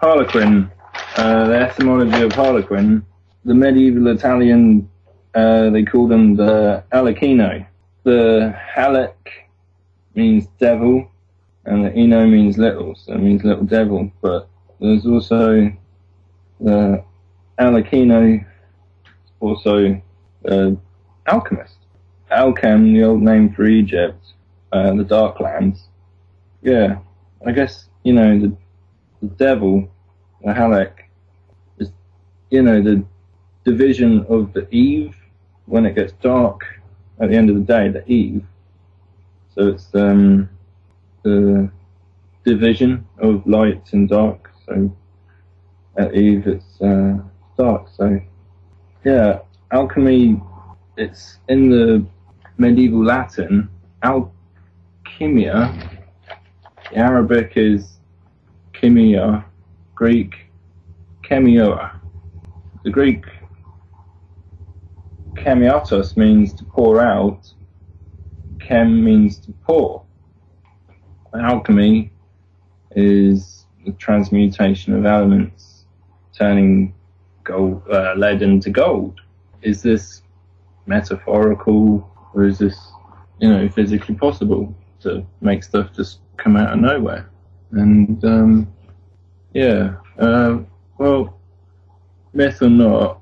Harlequin, the etymology of Harlequin, the medieval Italian, they call them the Alecchino. The Halec means devil, and the Ino means little, so it means little devil. But there's also the Alecchino, also alchemist. Alchem, the old name for Egypt, the Dark Lands. Yeah, I guess, you know, the devil, the Halec, is, you know, the division of the eve when it gets dark at the end of the day, the eve. So it's the division of light and dark. So at eve it's dark. So yeah, alchemy, it's in the medieval Latin, alchemia. The Arabic is chemia, Greek chemioa. The Greek chemiotos means to pour out, chem means to pour. Alchemy is the transmutation of elements, turning gold, lead into gold. Is this metaphorical, or is this, you know, physically possible to make stuff just come out of nowhere? And yeah, well, myth or not,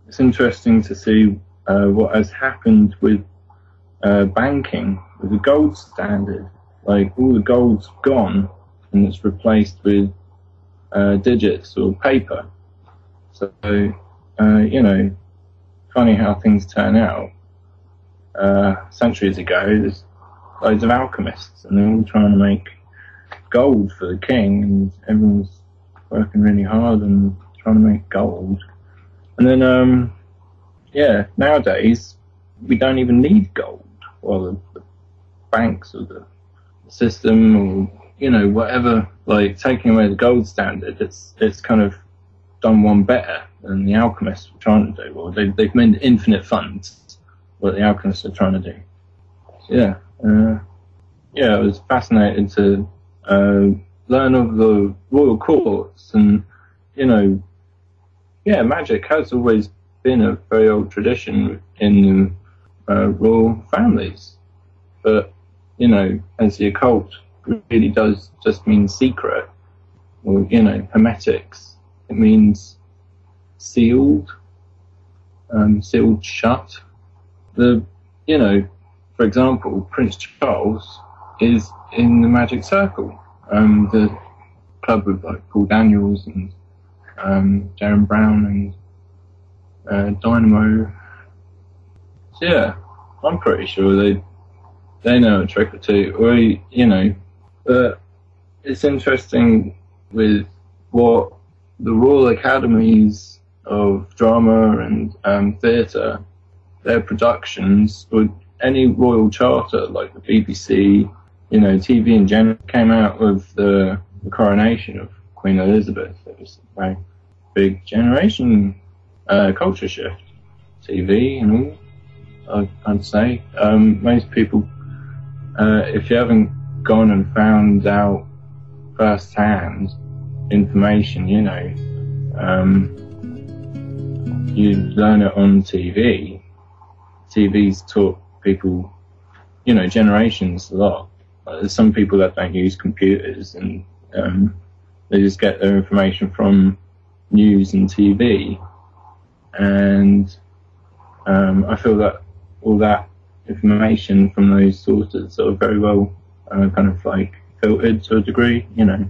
it's interesting to see what has happened with banking, with the gold standard. Like, all the gold's gone and it's replaced with digits or paper. So, you know, funny how things turn out. Centuries ago, there's loads of alchemists and they're all trying to make gold for the king, and everyone's working really hard and trying to make gold. And then, yeah, nowadays, we don't even need gold. Well, the banks or the system, or, you know, whatever, like, taking away the gold standard, it's kind of done one better than the alchemists were trying to do. Or they've made infinite funds, what the alchemists are trying to do. So, yeah, I was fascinated to learn of the royal courts, and, you know, yeah, magic has always been a very old tradition in royal families. But, you know, as the occult really does just mean secret, or, you know, hermetics, it means sealed, sealed shut. You know, for example, Prince Charles is in the magic circle, the club with, like, Paul Daniels and Darren Brown and Dynamo. So yeah, I'm pretty sure they know a trick or two, or, you know. But it's interesting with what the Royal Academies of Drama and Theatre, their productions, or any royal charter like the BBC, you know, TV in general, came out with the coronation of Queen Elizabeth. It was a very big generation culture shift. TV and all, I'd say. Most people, if you haven't gone and found out first-hand information, you know, you learn it on TV. TV's taught people, you know, generations a lot. There's some people that don't use computers, and they just get their information from news and TV. And I feel that all that information from those sources are very well kind of like filtered to a degree, you know,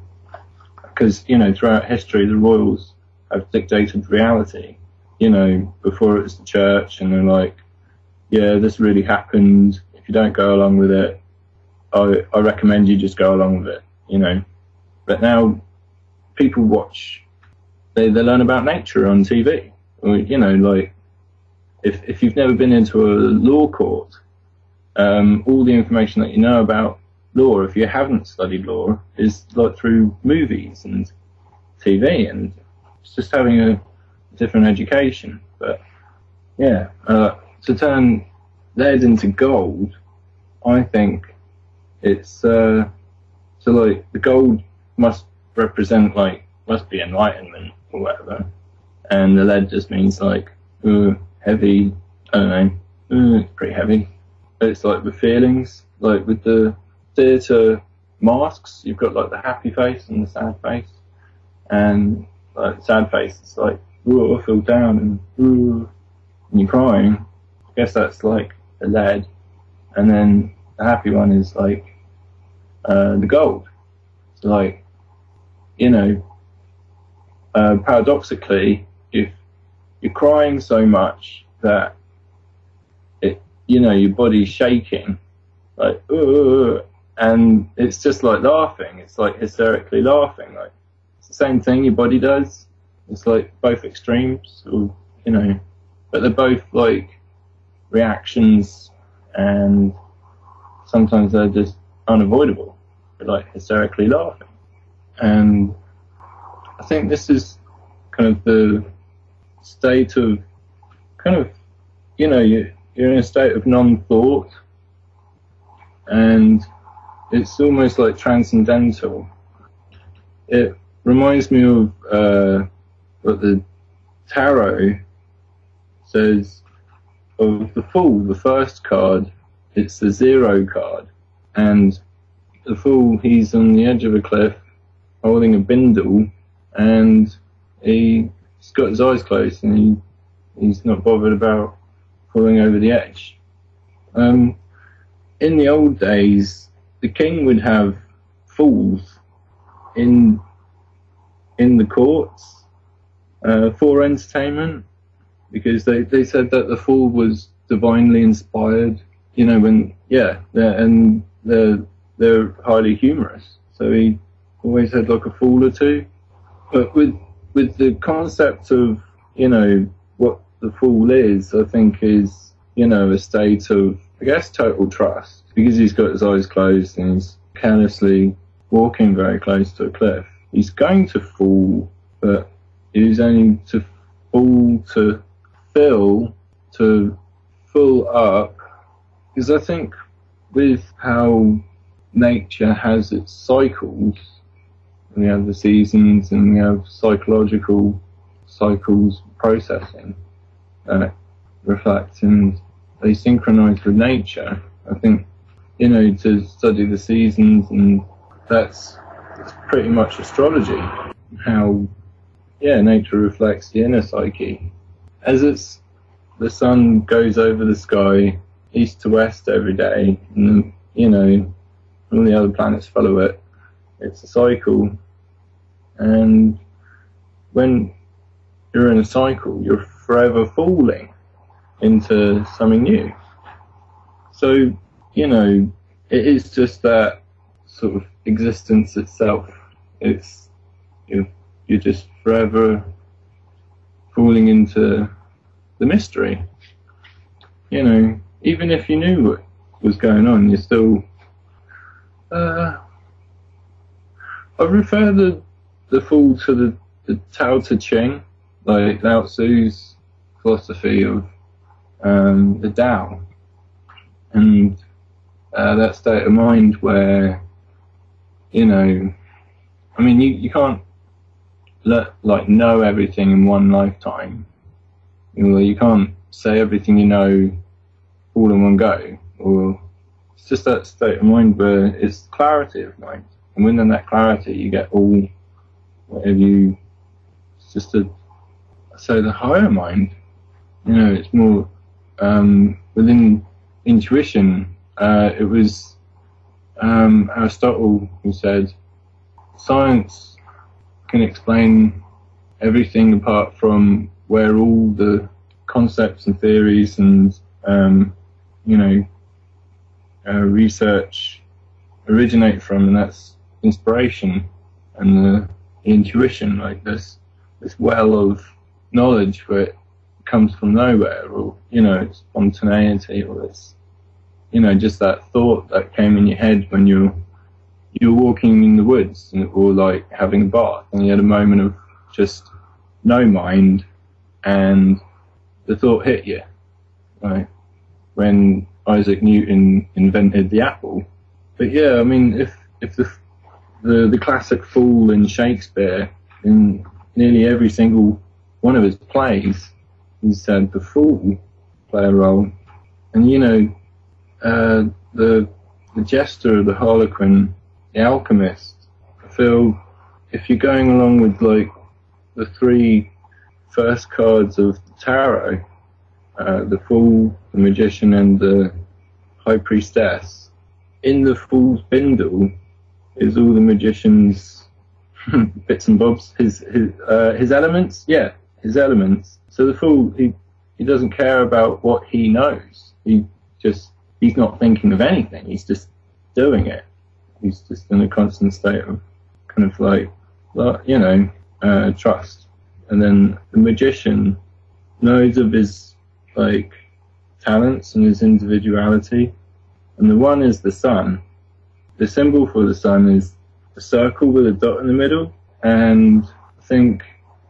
because, you know, throughout history the royals have dictated reality. You know, before it was the church, and they're like, yeah, this really happened. If you don't go along with it, I recommend you just go along with it, you know. But now people watch, they learn about nature on TV. Or, you know, like, if you've never been into a law court, all the information that you know about law, if you haven't studied law, is like through movies and TV, and it's just having a different education. But yeah, to turn lead into gold, I think it's so, like, the gold must represent, like, must be enlightenment or whatever. And the lead just means like, heavy, I don't know, it's pretty heavy. It's like with feelings, like with the theatre masks, you've got like the happy face and the sad face. And like the sad face is like, ooh, I feel down, and you're crying. I guess that's like the lead. And then the happy one is like the gold. So like, you know, paradoxically, if you're crying so much that it, you know, your body's shaking, like, and it's just like laughing. It's like hysterically laughing. Like it's the same thing your body does. It's like both extremes, or, you know, but they're both like reactions, and sometimes they're just unavoidable. They're like hysterically laughing. And I think this is kind of the state of kind of, you know, you're in a state of non-thought, and it's almost like transcendental. It reminds me of what the tarot says of the Fool, the first card. It's the 0 card, and the Fool, he's on the edge of a cliff holding a bindle, and he's got his eyes closed, and he's not bothered about falling over the edge. In the old days, the king would have fools in the courts for entertainment, because they said that the fool was divinely inspired. You know, when they're highly humorous, so he always had like a fool or two. But with the concept of, you know, what the fool is, I think is, you know, a state of, I guess, total trust, because he's got his eyes closed and he's carelessly walking very close to a cliff. He's going to fall, but he's only to fall to full up, because I think with how nature has its cycles, we have the seasons and we have psychological cycles processing that reflect, and they synchronize with nature. I think, you know, to study the seasons, and it's pretty much astrology, how, nature reflects the inner psyche. As the sun goes over the sky, east to west every day, and, you know, all the other planets follow it. It's a cycle, and when you're in a cycle, you're forever falling into something new. So, you know, it is just that sort of existence itself. It's you're just forever falling into the mystery. You know, even if you knew what was going on, you're still. I refer the fool to the Tao Te Ching, like Lao Tzu's philosophy of the Tao, and that state of mind where, you know, I mean, you can't know everything in one lifetime. You can't say everything you know all in one go, or it's just that state of mind where it's clarity of mind. And within that clarity, you get all whatever it's just the higher mind. You know, it's more within intuition. It was Aristotle who said, science can explain everything apart from where all the concepts and theories and research originate from, and that's inspiration and the intuition, like this well of knowledge where it comes from nowhere, or, you know, it's spontaneity, or it's, you know, just that thought that came in your head when you're walking in the woods, or like having a bath, and you had a moment of just no mind, and the thought hit you, like when Isaac Newton invented the apple. But yeah, I mean, if the classic fool in Shakespeare in nearly every single one of his plays, he's had the Fool play a role. And the Jester, the Harlequin, the Alchemist, I feel if you're going along with like the 3 first cards of the Tarot, the Fool, the Magician, and the High Priestess, in the Fool's bindle is all the Magician's bits and bobs, his elements, his elements. So the Fool, he doesn't care about what he knows. He's not thinking of anything. He's just doing it. He's just in a constant state of kind of like, trust. And then the Magician knows of his like talents and his individuality. And the one is the sun. The symbol for the sun is a circle with a dot in the middle. And I think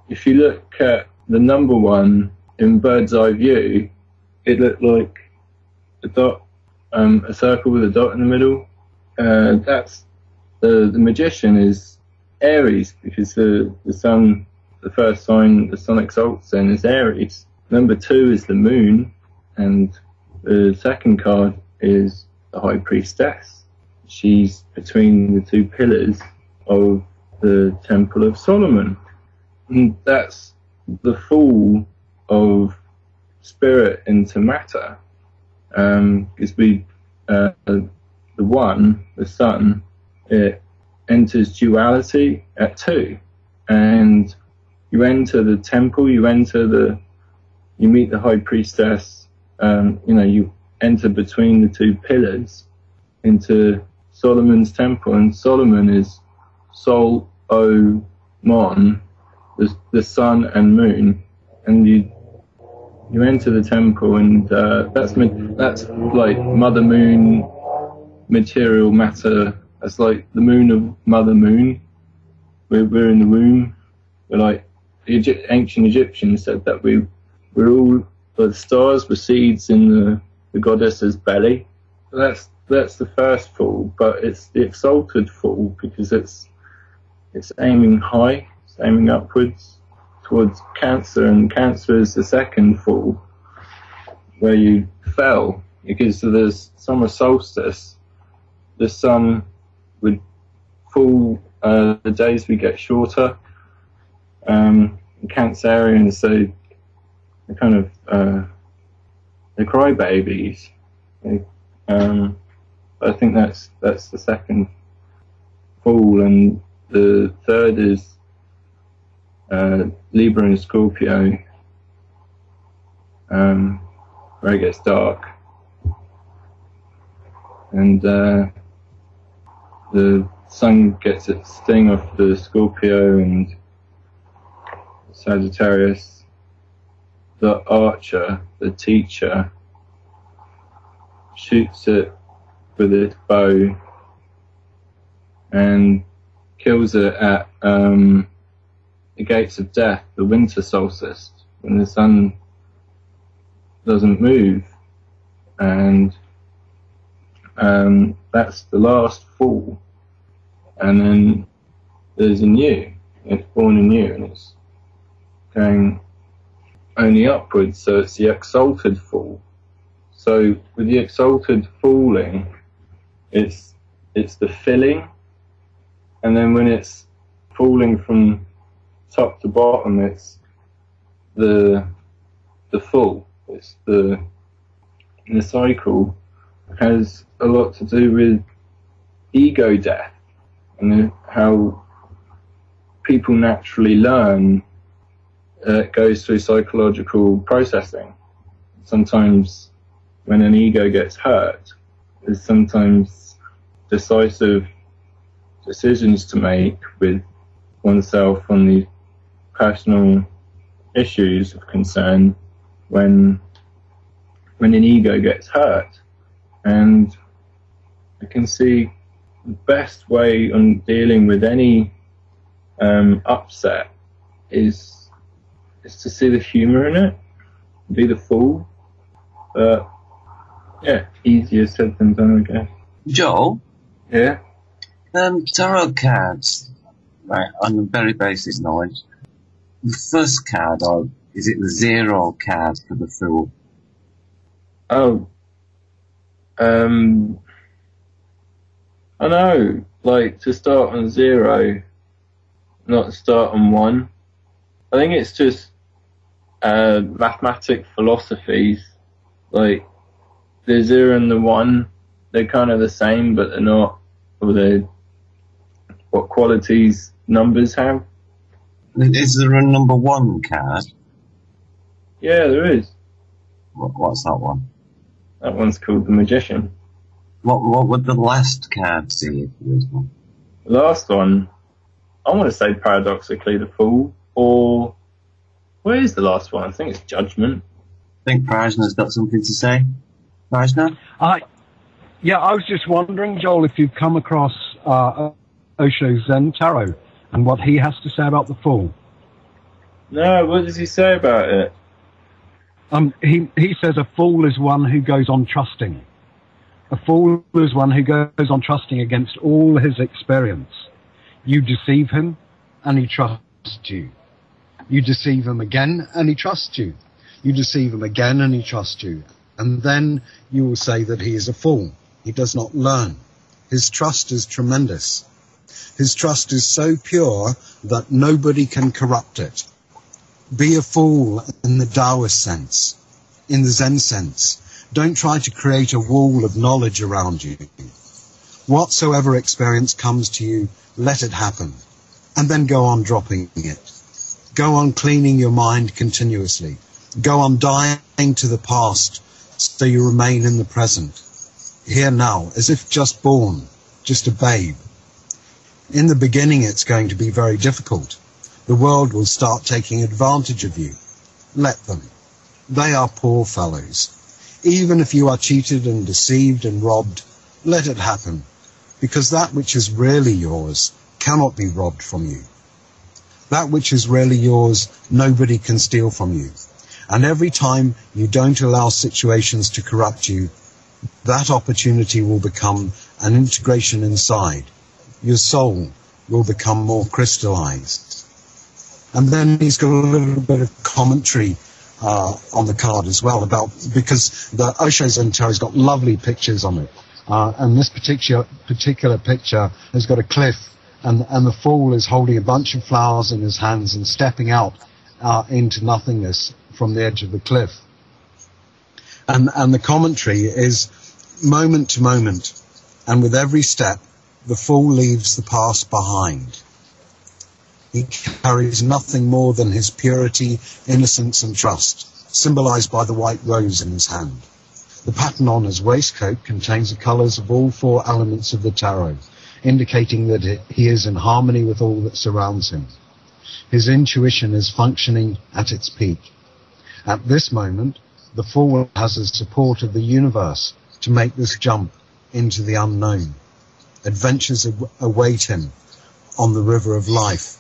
if you look at the number 1 in bird's eye view, it looked like a dot, a circle with a dot in the middle. That's the Magician is Aries, because the sun, the first sign the sun exalts in is Aries. Number 2 is the moon, and the second card is the High Priestess. She's between the 2 pillars of the Temple of Solomon. And that's the fall of spirit into matter. Because the one, the sun, it enters duality at 2. And you enter the temple, you meet the High Priestess, you enter between the 2 pillars into Solomon's temple, and Solomon is Sol, O, Mon, the sun and moon, and you enter the temple, and that's like Mother Moon, material matter. That's like the moon of Mother Moon. We're in the womb. We're like the ancient Egyptians said that we're all, the stars were seeds in the goddess's belly. So that's the first fall, but it's the exalted fall because it's aiming high, it's aiming upwards towards Cancer, and Cancer is the second fall where you fell because of the summer solstice. The sun would fall, the days would get shorter. Cancerians, so they're kind of they're crybabies. I think that's the second fall, and the third is Libra and Scorpio, where it gets dark, and the sun gets its sting off the Scorpio and Sagittarius. The archer, the teacher, shoots it with his bow and kills it at the gates of death, the winter solstice, when the sun doesn't move, and that's the last fall. And then there's a new, it's born anew, and it's going only upwards, so it's the exalted fall. So with the exalted falling, it's the filling, and then when it's falling from top to bottom, it's the full. It's the cycle has a lot to do with ego death and how people naturally learn. It goes through psychological processing. Sometimes when an ego gets hurt, there's sometimes decisive decisions to make with oneself on the personal issues of concern when an ego gets hurt. And I can see the best way on dealing with any upset is to see the humour in it, be the fool. But yeah, easier said than done, I guess. Joel? Yeah? Tarot cards, Right, on the very basic knowledge, the first card, or is it the 0 card for the Fool? Oh. I know, like, to start on 0, not to start on 1. I think it's just mathematic philosophies. Like, the 0 and the 1, they're kind of the same, but they're not. Or they're what qualities numbers have. Is there a number 1 card? Yeah, there is. What's that one? That one's called the Magician. What would the last card see for this one? The last one, I want to say paradoxically the Fool, or where is the last one? I think it's Judgment. I think Prajna's got something to say. Prajna? Yeah, I was just wondering, Joel, if you've come across Osho's Zen Tarot and what he has to say about the Fool. No, what does he say about it? He says a fool is one who goes on trusting. A fool is one who goes on trusting against all his experience. You deceive him, and he trusts you. You deceive him again, and he trusts you. You deceive him again, and he trusts you. And then you will say that he is a fool. He does not learn. His trust is tremendous. His trust is so pure that nobody can corrupt it. Be a fool in the Taoist sense, in the Zen sense. Don't try to create a wall of knowledge around you. Whatsoever experience comes to you, let it happen, and then go on dropping it. Go on cleaning your mind continuously. Go on dying to the past so you remain in the present. Here now, as if just born, just a babe. In the beginning it's going to be very difficult. The world will start taking advantage of you. Let them. They are poor fellows. Even if you are cheated and deceived and robbed, let it happen, because that which is really yours cannot be robbed from you. That which is really yours, nobody can steal from you. And every time you don't allow situations to corrupt you, that opportunity will become an integration inside. Your soul will become more crystallized. And then he's got a little bit of commentary on the card as well, because the Osho Zen Tarot's got lovely pictures on it. And this particular picture has got a cliff, and the Fool is holding a bunch of flowers in his hands and stepping out into nothingness from the edge of the cliff. And the commentary is moment to moment, and with every step, the Fool leaves the past behind. He carries nothing more than his purity, innocence and trust, symbolized by the white rose in his hand. The pattern on his waistcoat contains the colors of all 4 elements of the tarot, indicating that he is in harmony with all that surrounds him. His intuition is functioning at its peak. At this moment, the Fool has the support of the universe to make this jump into the unknown. Adventures await him on the river of life.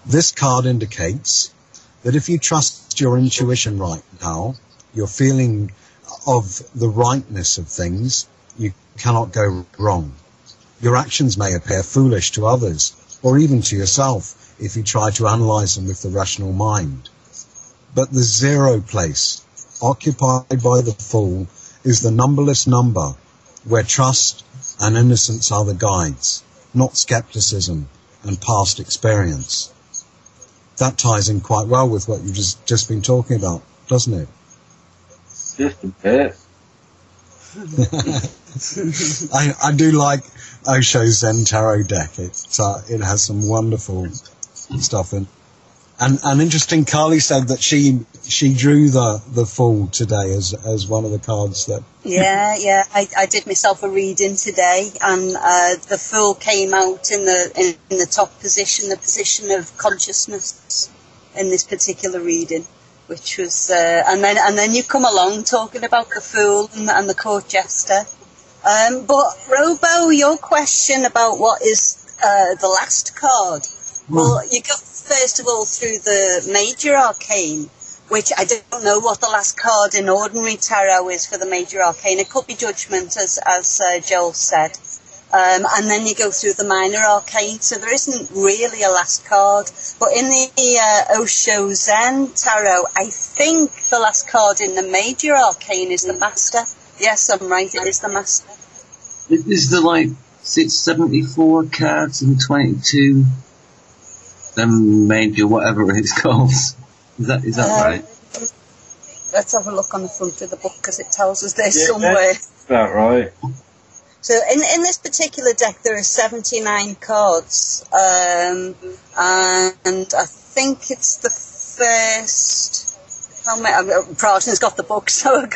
This card indicates that if you trust your intuition right now, your feeling of the rightness of things, you cannot go wrong. Your actions may appear foolish to others, or even to yourself, if you try to analyze them with the rational mind. But the 0 place, occupied by the Fool, is the numberless number, where trust and innocence are the guides, not skepticism and past experience. That ties in quite well with what you've just been talking about, doesn't it? Just a bit. I do like Osho's Zen Tarot deck. It has some wonderful stuff in. And interesting, Carly said that she drew the Fool today as one of the cards that. Yeah. I did myself a reading today, and the Fool came out in the top position, the position of consciousness, in this particular reading, which was and then you come along talking about the Fool and the court jester. But Robo, your question about what is the last card? Well, you go first of all through the major arcane, which I don't know what the last card in ordinary tarot is for the major arcane. It could be Judgment, as Joel said. And then you go through the minor arcane, so there isn't really a last card. But in the Osho Zen Tarot, I think the last card in the major arcane is the Master. Yes, I'm right, it is the Master. Is there like 674 cards and 22 then major whatever it's called? Is that right? Let's have a look on the front of the book because it tells us there somewhere. That's about right. So in this particular deck there are 79 cards, and I think it's the first. How many? Prajan's got the book, so I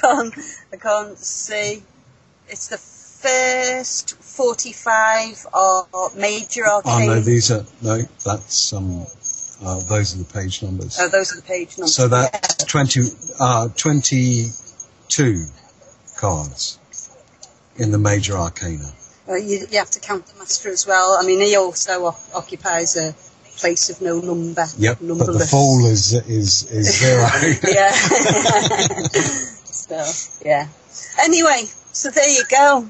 can't see. It's the first 45 are major arcane. Oh no, those are those are the page numbers. Oh, those are the page numbers. So that's 22 cards in the major arcana. Well, you have to count the Master as well. I mean, he also occupies a place of no number. Yep, numberless. But the Fool is 0. Yeah. So, yeah. Anyway, so there you go.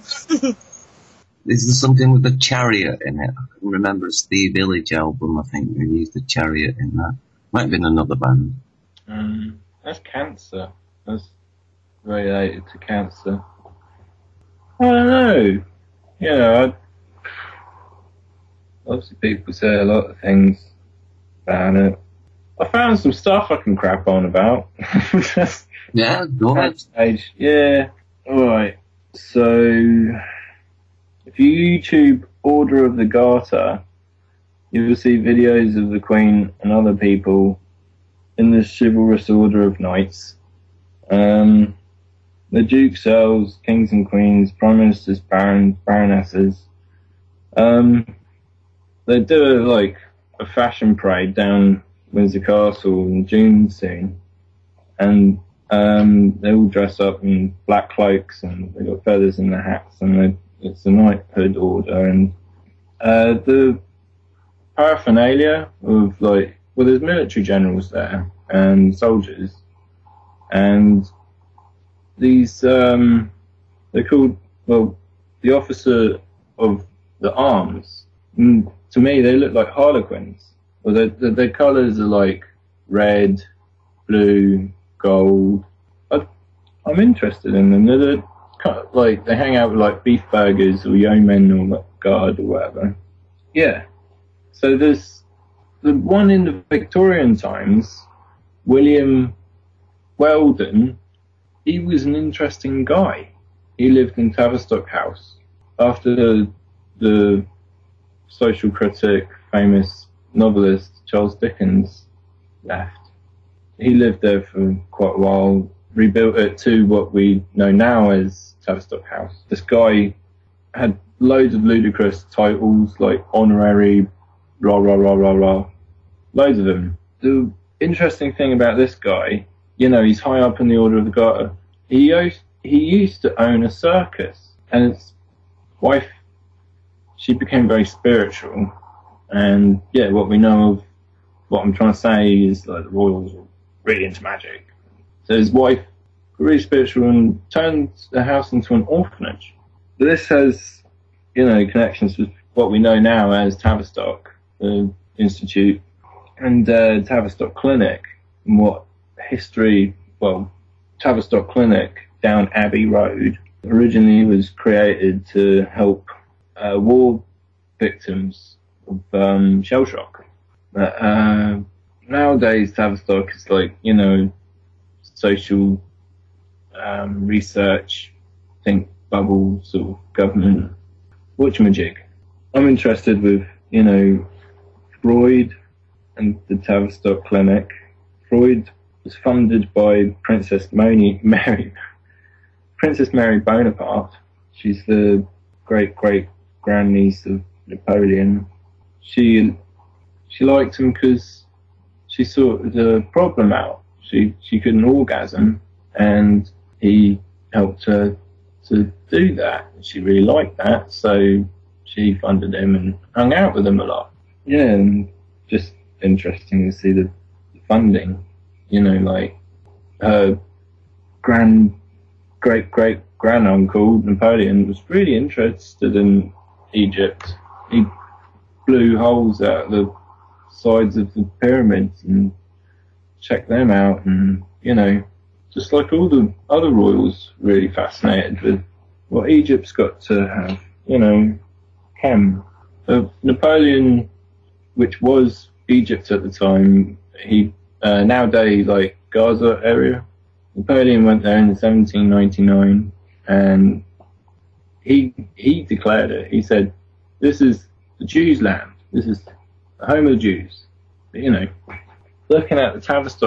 Is there something with a chariot in it? I can remember a Steve Village album, I think, who used a chariot in that. Might have been another band. That's Cancer. That's related to Cancer. I don't know. You know, obviously people say a lot of things about it. I found some stuff I can crap on about. Yeah, go ahead. Yeah, alright. So, if you YouTube Order of the Garter, you will see videos of the Queen and other people in the chivalrous order of knights. The Dukes, Earls, Kings and Queens, Prime Ministers, Barons, Baronesses. They do a fashion parade down Windsor Castle in June soon. And they all dress up in black cloaks and they've got feathers in their hats, and it's a knighthood order. And the paraphernalia of there's military generals there and soldiers, and these they're called the officer of the arms. And to me, they look like harlequins. Well, their colours are like red, blue, gold. I'm interested in them. They're kind of they hang out with beef burgers or yeomen or guard or whatever. Yeah. So there's the one in the Victorian times, William Weldon. He was an interesting guy. He lived in Tavistock House after the social critic, famous novelist Charles Dickens left. He lived there for quite a while, rebuilt it to what we know now as Tavistock House. This guy had loads of ludicrous titles like honorary, rah, rah, rah, rah, rah. Loads of them. The interesting thing about this guy, he's high up in the Order of the Garter. He used to own a circus, and his wife, she became very spiritual. And yeah, what I'm trying to say is the royals were really into magic. So his wife got really spiritual and turned the house into an orphanage. But this has, connections with what we know now as Tavistock Institute and Tavistock Clinic, and what history, Tavistock Clinic down Abbey Road originally was created to help war victims of shell shock. But nowadays Tavistock is social research, think bubble sort of government whatchamajig. I'm interested with, Freud and the Tavistock Clinic. Freud was funded by Princess Mary Bonaparte. She's the great-great-grandniece of Napoleon. She liked him because she sorted the problem out. She couldn't orgasm, and he helped her to do that. She really liked that, so she funded him and hung out with him a lot. Yeah, and just interesting to see the funding. Her great-great-granduncle Napoleon was really interested in Egypt. He blew holes out the sides of the pyramids and checked them out, and you know, just like all the other royals, really fascinated with what Egypt's got to have. You know, Napoleon, which was Egypt at the time, he nowadays like Gaza area. Napoleon went there in 1799, and he declared it. He said, "This is the Jews' land. This is the home of the Jews." But, you know, looking at the Tavistock